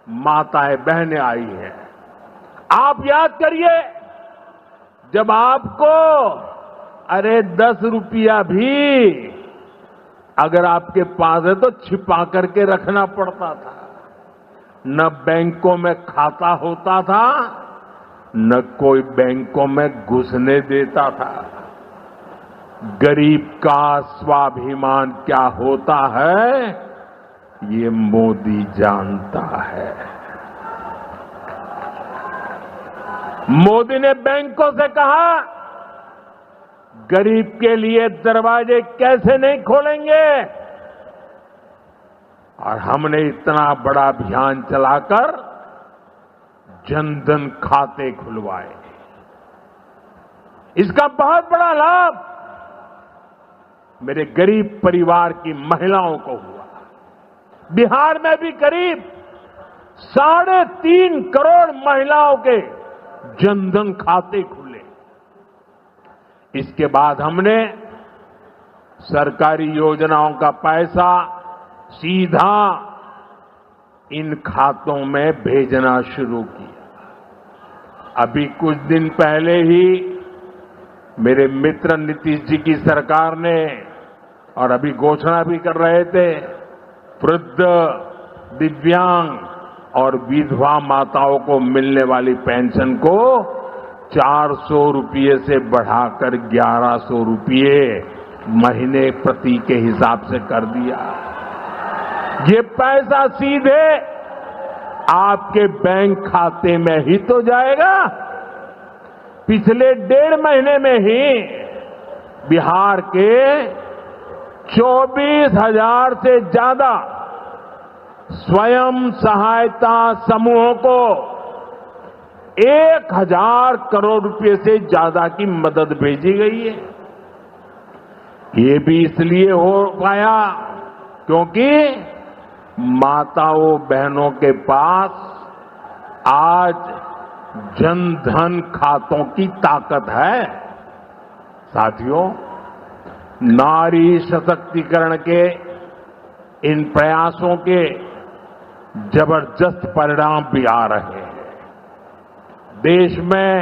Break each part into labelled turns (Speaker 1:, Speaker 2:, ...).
Speaker 1: माताएं बहनें आई हैं। आप याद करिए, जब आपको अरे 10 रुपया भी अगर आपके पास है तो छिपा करके रखना पड़ता था। न बैंकों में खाता होता था, न कोई बैंकों में घुसने देता था। गरीब का स्वाभिमान क्या होता है, ये मोदी जानता है। मोदी ने बैंकों से कहा, गरीब के लिए दरवाजे कैसे नहीं खोलेंगे, और हमने इतना बड़ा अभियान चलाकर जनधन खाते खुलवाए। इसका बहुत बड़ा लाभ मेरे गरीब परिवार की महिलाओं को हुआ। बिहार में भी करीब 3.5 करोड़ महिलाओं के जनधन खाते खुले। इसके बाद हमने सरकारी योजनाओं का पैसा सीधा इन खातों में भेजना शुरू किया। अभी कुछ दिन पहले ही मेरे मित्र नीतीश जी की सरकार ने, और अभी घोषणा भी कर रहे थे, वृद्ध, दिव्यांग और विधवा माताओं को मिलने वाली पेंशन को 400 रुपये से बढ़ाकर 1100 रुपये महीने प्रति के हिसाब से कर दिया। ये पैसा सीधे आपके बैंक खाते में ही तो जाएगा। पिछले 1.5 महीने में ही बिहार के 24,000 से ज्यादा स्वयं सहायता समूहों को 1,000 करोड़ रुपए से ज्यादा की मदद भेजी गई है। ये भी इसलिए हो पाया क्योंकि माताओं बहनों के पास आज जनधन खातों की ताकत है। साथियों, नारी सशक्तिकरण के इन प्रयासों के जबरदस्त परिणाम भी आ रहे हैं। देश में,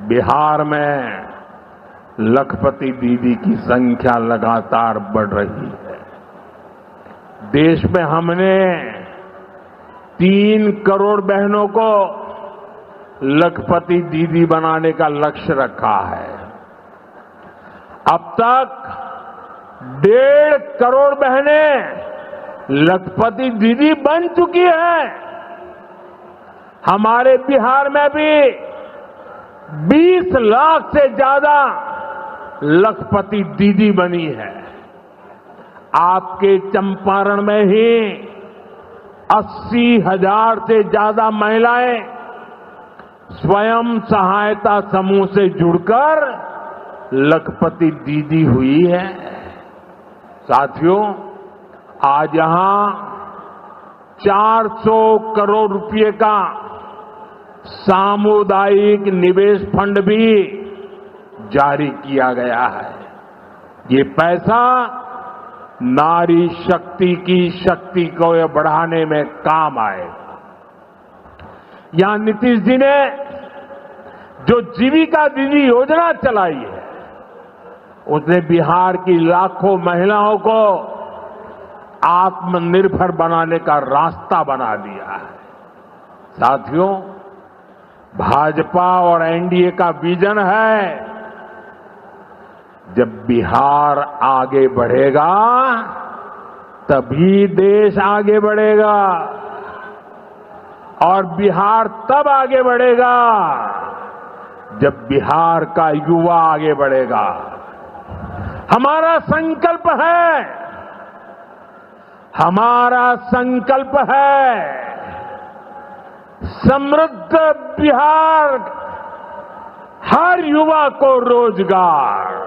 Speaker 1: बिहार में लखपति दीदी की संख्या लगातार बढ़ रही है। देश में हमने 3 करोड़ बहनों को लखपति दीदी बनाने का लक्ष्य रखा है। अब तक 1.5 करोड़ बहनें लखपति दीदी बन चुकी हैं। हमारे बिहार में भी 20 लाख से ज्यादा लखपति दीदी बनी है। आपके चंपारण में ही 80,000 से ज्यादा महिलाएं स्वयं सहायता समूह से जुड़कर लखपति दीदी हुई है। साथियों, आज यहां 400 करोड़ रुपए का सामुदायिक निवेश फंड भी जारी किया गया है। ये पैसा नारी शक्ति की शक्ति को बढ़ाने में काम आएगा। यहां नीतीश जी ने जो जीविका दीदी योजना चलाई है, उसने बिहार की लाखों महिलाओं को आत्मनिर्भर बनाने का रास्ता बना दिया है। साथियों, भाजपा और एनडीए का विजन है, जब बिहार आगे बढ़ेगा तभी देश आगे बढ़ेगा, और बिहार तब आगे बढ़ेगा जब बिहार का युवा आगे बढ़ेगा। हमारा संकल्प है, हमारा संकल्प है समृद्ध बिहार, हर युवा को रोजगार।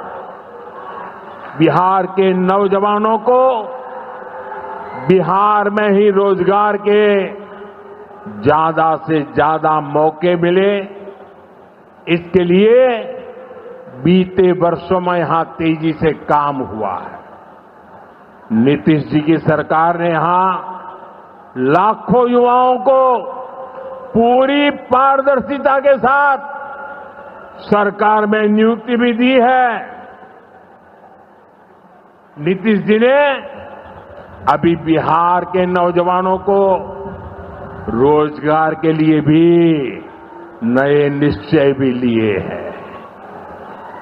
Speaker 1: बिहार के नौजवानों को बिहार में ही रोजगार के ज्यादा से ज्यादा मौके मिले, इसके लिए बीते वर्षों में यहां तेजी से काम हुआ है। नीतीश जी की सरकार ने यहां लाखों युवाओं को पूरी पारदर्शिता के साथ सरकार में नियुक्ति भी दी है। नीतीश जी ने अभी बिहार के नौजवानों को रोजगार के लिए भी नए निश्चय भी लिए हैं।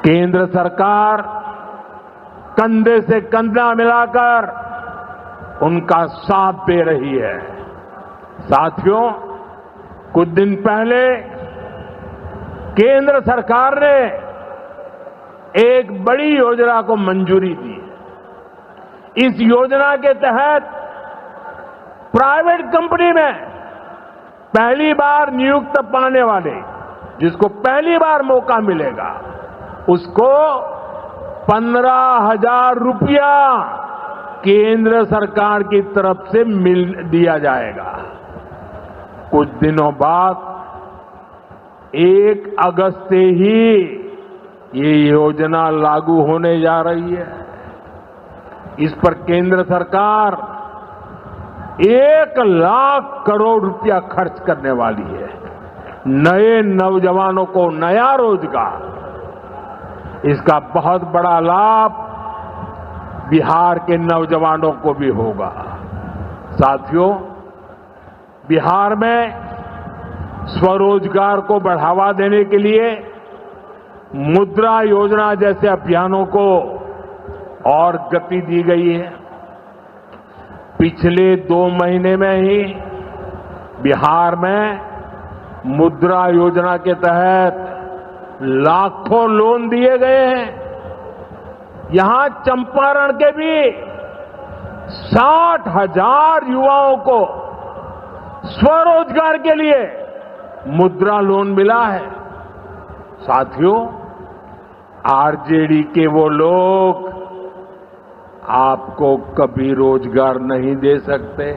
Speaker 1: केंद्र सरकार कंधे से कंधा मिलाकर उनका साथ दे रही है। साथियों, कुछ दिन पहले केंद्र सरकार ने एक बड़ी योजना को मंजूरी दी। इस योजना के तहत प्राइवेट कंपनी में पहली बार नियुक्त पाने वाले, जिसको पहली बार मौका मिलेगा, उसको 15,000 रुपया केंद्र सरकार की तरफ से दिया जाएगा। कुछ दिनों बाद 1 अगस्त से ही ये योजना लागू होने जा रही है। इस पर केंद्र सरकार 1 लाख करोड़ रुपया खर्च करने वाली है। नए नौजवानों को नया रोजगार, इसका बहुत बड़ा लाभ बिहार के नौजवानों को भी होगा। साथियों, बिहार में स्वरोजगार को बढ़ावा देने के लिए मुद्रा योजना जैसे अभियानों को और गति दी गई है। पिछले 2 महीने में ही बिहार में मुद्रा योजना के तहत लाखों लोन दिए गए हैं। यहां चंपारण के भी 60,000 युवाओं को स्वरोजगार के लिए मुद्रा लोन मिला है। साथियों, आरजेडी के वो लोग आपको कभी रोजगार नहीं दे सकते।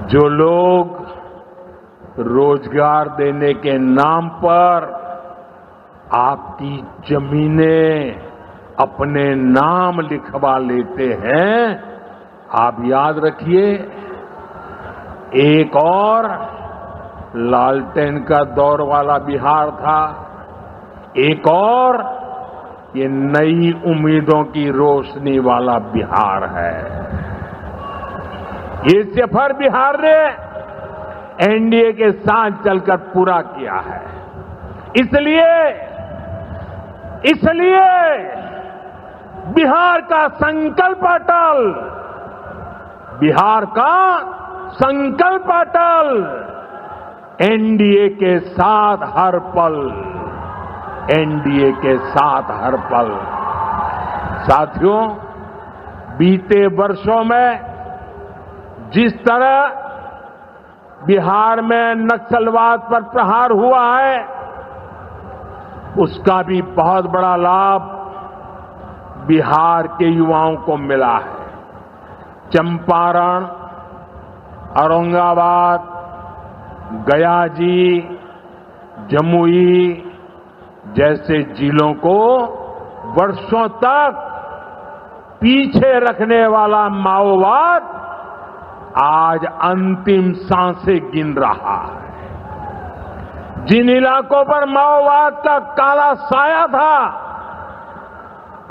Speaker 1: जो लोग रोजगार देने के नाम पर आपकी जमीनें अपने नाम लिखवा लेते हैं, आप याद रखिए, एक और लालटेन का दौर वाला बिहार था, एक और ये नई उम्मीदों की रोशनी वाला बिहार है। ये सफर बिहार ने एनडीए के साथ चलकर पूरा किया है। इसलिए बिहार का संकल्प अटल, बिहार का संकल्प अटल, एनडीए के साथ हर पल, एनडीए के साथ हर पल। साथियों, बीते वर्षों में जिस तरह बिहार में नक्सलवाद पर प्रहार हुआ है, उसका भी बहुत बड़ा लाभ बिहार के युवाओं को मिला है। चंपारण, औरंगाबाद, गया जी, जमुई जैसे जिलों को वर्षों तक पीछे रखने वाला माओवाद आज अंतिम सांसें गिन रहा है। जिन इलाकों पर माओवाद का काला साया था,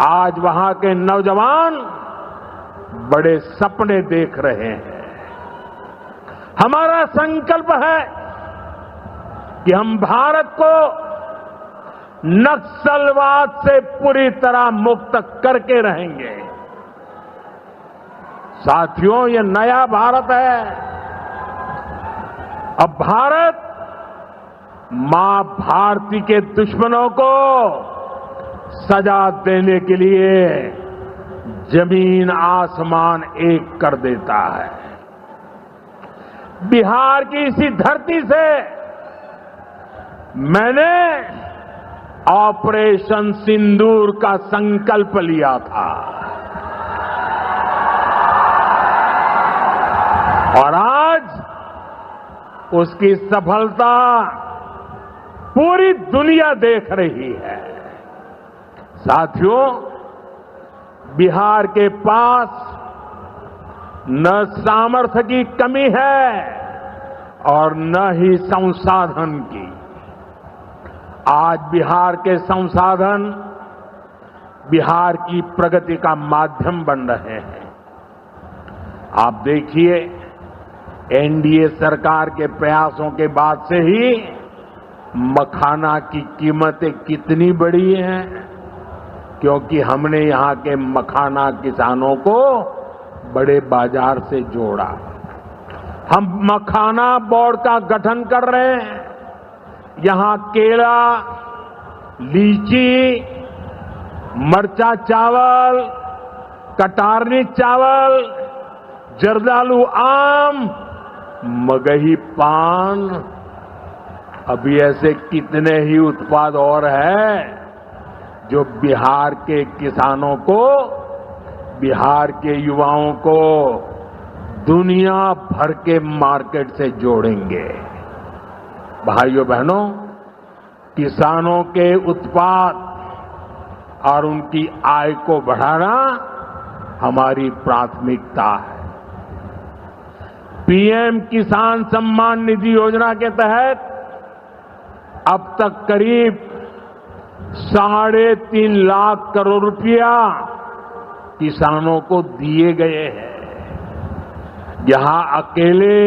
Speaker 1: आज वहां के नौजवान बड़े सपने देख रहे हैं। हमारा संकल्प है कि हम भारत को नक्सलवाद से पूरी तरह मुक्त करके रहेंगे। साथियों, ये नया भारत है। अब भारत मां भारती के दुश्मनों को सजा देने के लिए जमीन आसमान एक कर देता है। बिहार की इसी धरती से मैंने ऑपरेशन सिंदूर का संकल्प लिया था और आज उसकी सफलता पूरी दुनिया देख रही है। साथियों, बिहार के पास न सामर्थ्य की कमी है और न ही संसाधन की। आज बिहार के संसाधन बिहार की प्रगति का माध्यम बन रहे हैं। आप देखिए, एनडीए सरकार के प्रयासों के बाद से ही मखाना की कीमतें कितनी बढ़ी हैं, क्योंकि हमने यहां के मखाना किसानों को बड़े बाजार से जोड़ा। हम मखाना बोर्ड का गठन कर रहे हैं। यहां केला, लीची, मरचा चावल, कटारनी चावल, जर्दालू आम, मगही पान, अभी ऐसे कितने ही उत्पाद और हैं जो बिहार के किसानों को, बिहार के युवाओं को दुनिया भर के मार्केट से जोड़ेंगे। भाइयों बहनों, किसानों के उत्पाद और उनकी आय को बढ़ाना हमारी प्राथमिकता है। पीएम किसान सम्मान निधि योजना के तहत अब तक करीब 3.5 लाख करोड़ रुपया किसानों को दिए गए हैं। यहां अकेले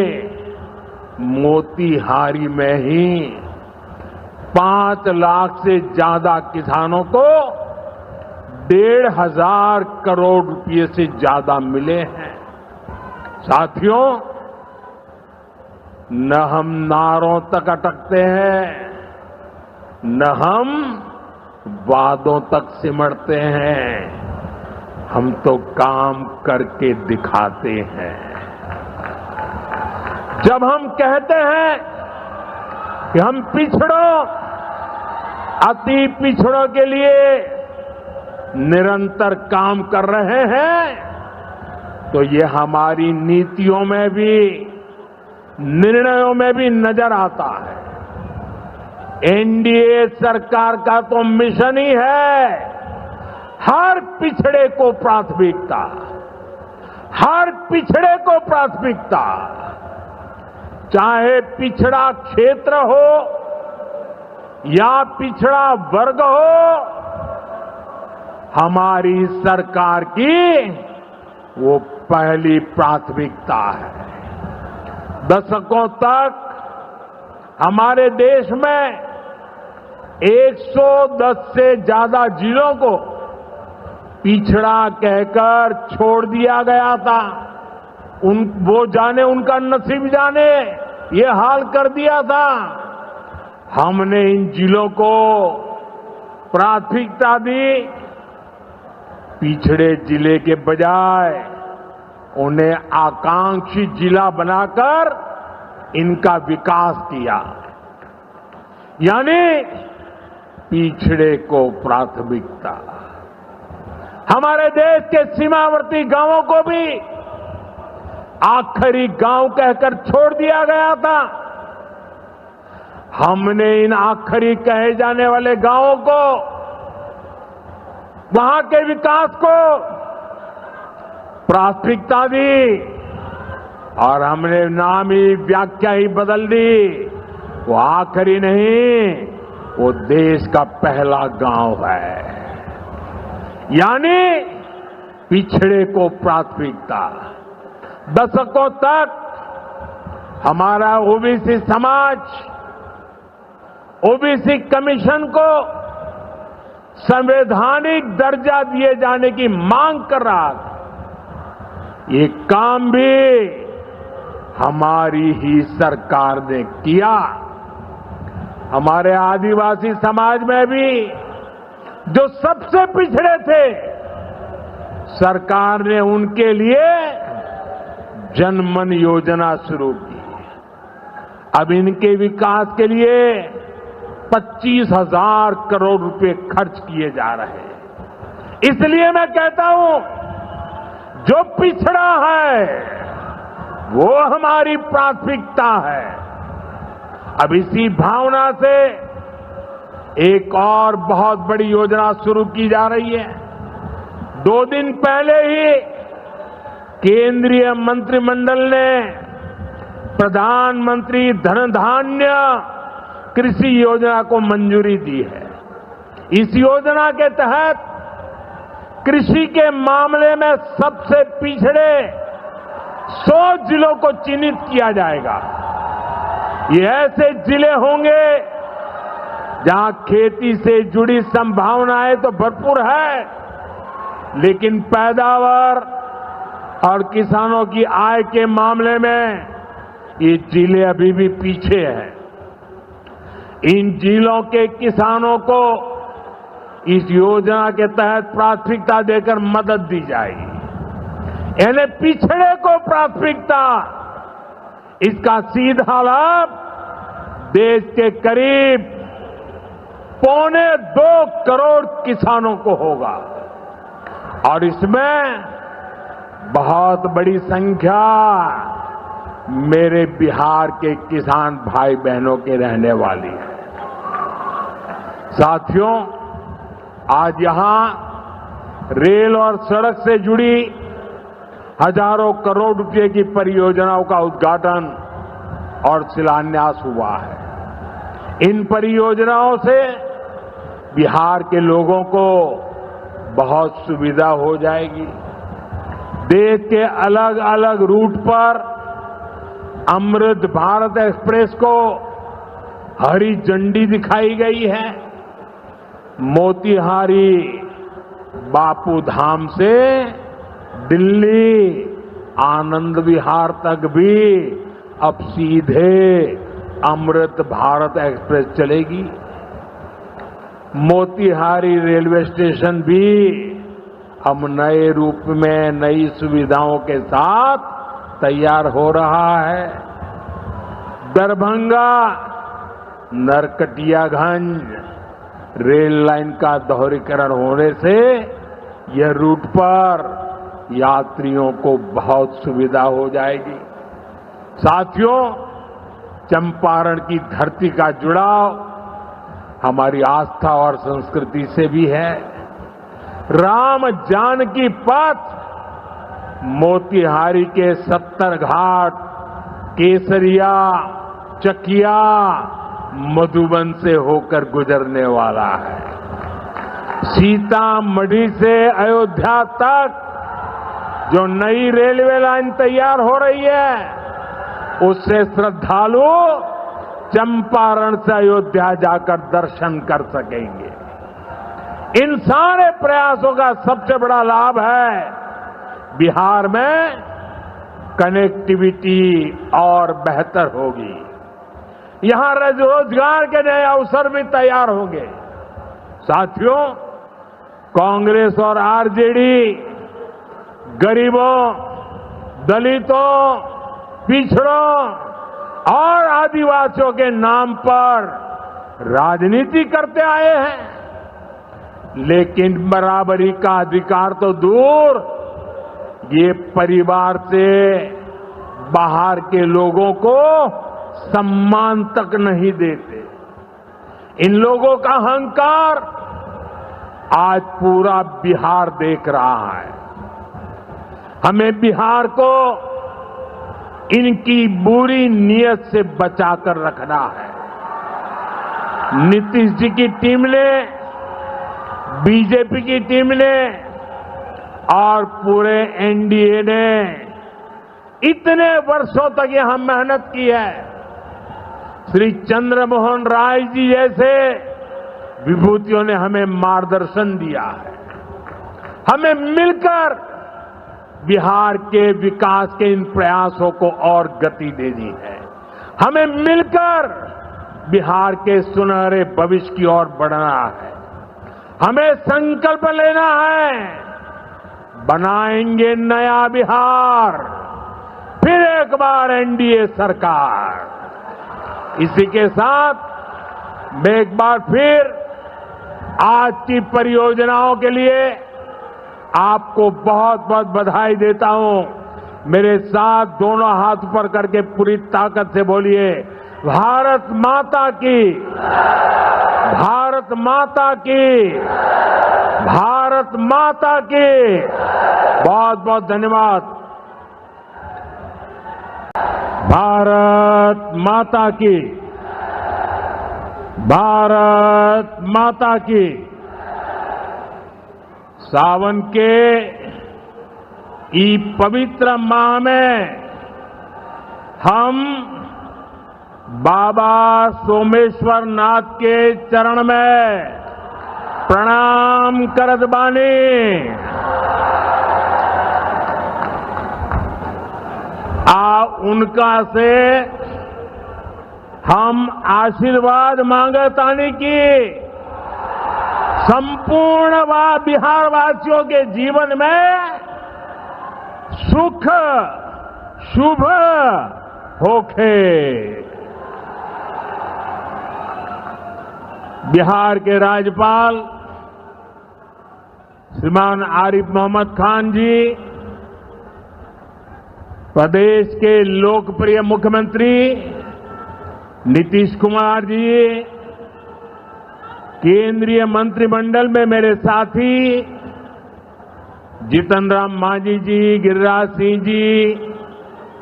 Speaker 1: मोतीहारी में ही 5 लाख से ज्यादा किसानों को 1,500 करोड़ रुपए से ज्यादा मिले हैं। साथियों, न हम नारों तक अटकते हैं, न हम वादों तक सिमटते हैं, हम तो काम करके दिखाते हैं। जब हम कहते हैं कि हम पिछड़ों, अति पिछड़ों के लिए निरंतर काम कर रहे हैं, तो ये हमारी नीतियों में भी, निर्णयों में भी नजर आता है। एनडीए सरकार का तो मिशन ही है हर पिछड़े को प्राथमिकता, हर पिछड़े को प्राथमिकता, चाहे पिछड़ा क्षेत्र हो या पिछड़ा वर्ग हो, हमारी सरकार की वो पहली प्राथमिकता है। दशकों तक हमारे देश में 110 से ज्यादा जिलों को पिछड़ा कहकर छोड़ दिया गया था। वो जाने, उनका नसीब जाने, ये हाल कर दिया था। हमने इन जिलों को प्राथमिकता दी। पिछड़े जिले के बजाय उन्हें आकांक्षी जिला बनाकर इनका विकास किया, यानी पिछड़े को प्राथमिकता। हमारे देश के सीमावर्ती गांवों को भी आखिरी गांव कहकर छोड़ दिया गया था। हमने इन आखिरी कहे जाने वाले गांवों को, वहां के विकास को प्राथमिकता दी और हमने नाम ही, व्याख्या ही बदल दी। वो आखिरी नहीं, वो देश का पहला गांव है, यानी पिछड़े को प्राथमिकता। दशकों तक हमारा ओबीसी समाज ओबीसी कमीशन को संवैधानिक दर्जा दिए जाने की मांग कर रहा था। ये काम भी हमारी ही सरकार ने किया। हमारे आदिवासी समाज में भी जो सबसे पिछड़े थे, सरकार ने उनके लिए जनमन योजना शुरू की। अब इनके विकास के लिए 25,000 करोड़ रुपए खर्च किए जा रहे हैं। इसलिए मैं कहता हूं, जो पिछड़ा है वो हमारी प्राथमिकता है। अब इसी भावना से एक और बहुत बड़ी योजना शुरू की जा रही है। 2 दिन पहले ही केंद्रीय मंत्रिमंडल ने प्रधानमंत्री धन धान्य कृषि योजना को मंजूरी दी है। इस योजना के तहत कृषि के मामले में सबसे पिछड़े 100 जिलों को चिन्हित किया जाएगा। ये ऐसे जिले होंगे जहां खेती से जुड़ी संभावनाएं तो भरपूर है, लेकिन पैदावार और किसानों की आय के मामले में ये जिले अभी भी पीछे हैं। इन जिलों के किसानों को इस योजना के तहत प्राथमिकता देकर मदद दी जाएगी। यानी पिछड़े को प्राथमिकता, इसका सीधा लाभ देश के करीब 1.25 करोड़ किसानों को होगा और इसमें बहुत बड़ी संख्या मेरे बिहार के किसान भाई बहनों के रहने वाली है। साथियों, आज यहां रेल और सड़क से जुड़ी हजारों करोड़ रुपए की परियोजनाओं का उद्घाटन और शिलान्यास हुआ है। इन परियोजनाओं से बिहार के लोगों को बहुत सुविधा हो जाएगी। देश के अलग अलग रूट पर अमृत भारत एक्सप्रेस को हरी झंडी दिखाई गई है। मोतिहारी बापू धाम से दिल्ली आनंद विहार तक भी अब सीधे अमृत भारत एक्सप्रेस चलेगी। मोतिहारी रेलवे स्टेशन भी अब नए रूप में नई सुविधाओं के साथ तैयार हो रहा है। दरभंगा नरकटियागंज रेल लाइन का दोहरीकरण होने से यह रूट पर यात्रियों को बहुत सुविधा हो जाएगी। साथियों, चंपारण की धरती का जुड़ाव हमारी आस्था और संस्कृति से भी है। राम जानकी पथ मोतिहारी के 70 घाट, केसरिया, चकिया, मधुबन से होकर गुजरने वाला है। सीतामढ़ी से अयोध्या तक जो नई रेलवे लाइन तैयार हो रही है, उससे श्रद्धालु चंपारण से अयोध्या जाकर दर्शन कर सकेंगे। इन सारे प्रयासों का सबसे बड़ा लाभ है बिहार में कनेक्टिविटी और बेहतर होगी। यहां रोजगार के नए अवसर भी तैयार होंगे। साथियों, कांग्रेस और आरजेडी गरीबों, दलितों, पिछड़ों और आदिवासियों के नाम पर राजनीति करते आए हैं, लेकिन बराबरी का अधिकार तो दूर, ये परिवार से बाहर के लोगों को सम्मान तक नहीं देते। इन लोगों का अहंकार आज पूरा बिहार देख रहा है। हमें बिहार को इनकी बुरी नीयत से बचाकर रखना है। नीतीश जी की टीम ने, बीजेपी की टीम ने और पूरे एनडीए ने इतने वर्षों तक यहां मेहनत की है। श्री चंद्रमोहन राय जी जैसे विभूतियों ने हमें मार्गदर्शन दिया है। हमें मिलकर बिहार के विकास के इन प्रयासों को और गति देनी है। हमें मिलकर बिहार के सुनहरे भविष्य की ओर बढ़ना है। हमें संकल्प लेना है, बनाएंगे नया बिहार, फिर एक बार एनडीए सरकार। इसी के साथ मैं एक बार फिर आज की परियोजनाओं के लिए आपको बहुत बहुत बधाई देता हूं। मेरे साथ दोनों हाथ ऊपर करके पूरी ताकत से बोलिए, भारत माता की, भारत माता की, भारत माता की। बहुत बहुत धन्यवाद। भारत माता की, भारत माता की। सावन के इस पवित्र माह में हम बाबा सोमेश्वर नाथ के चरण में प्रणाम करत बानी। उनका से हम आशीर्वाद मांगतानी की संपूर्ण बिहार वासियों के जीवन में सुख शुभ होखे। बिहार के राज्यपाल श्रीमान आरिफ मोहम्मद खान जी, प्रदेश के लोकप्रिय मुख्यमंत्री नीतीश कुमार जी, केंद्रीय मंत्रिमंडल में मेरे साथी जीतन राम मांझी जी, गिरिराज सिंह जी,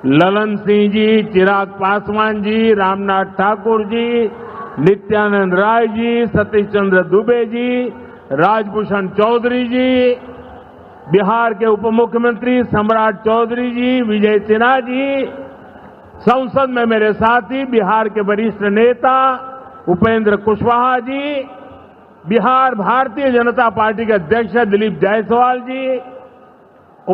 Speaker 1: ललन सिंह जी, चिराग पासवान जी, रामनाथ ठाकुर जी, नित्यानंद राय जी, सतीश चंद्र दुबे जी, राजभूषण चौधरी जी, बिहार के उप मुख्यमंत्री सम्राट चौधरी जी, विजय सिन्हा जी, संसद में मेरे साथी बिहार के वरिष्ठ नेता उपेंद्र कुशवाहा जी, बिहार भारतीय जनता पार्टी के अध्यक्ष दिलीप जायसवाल जी,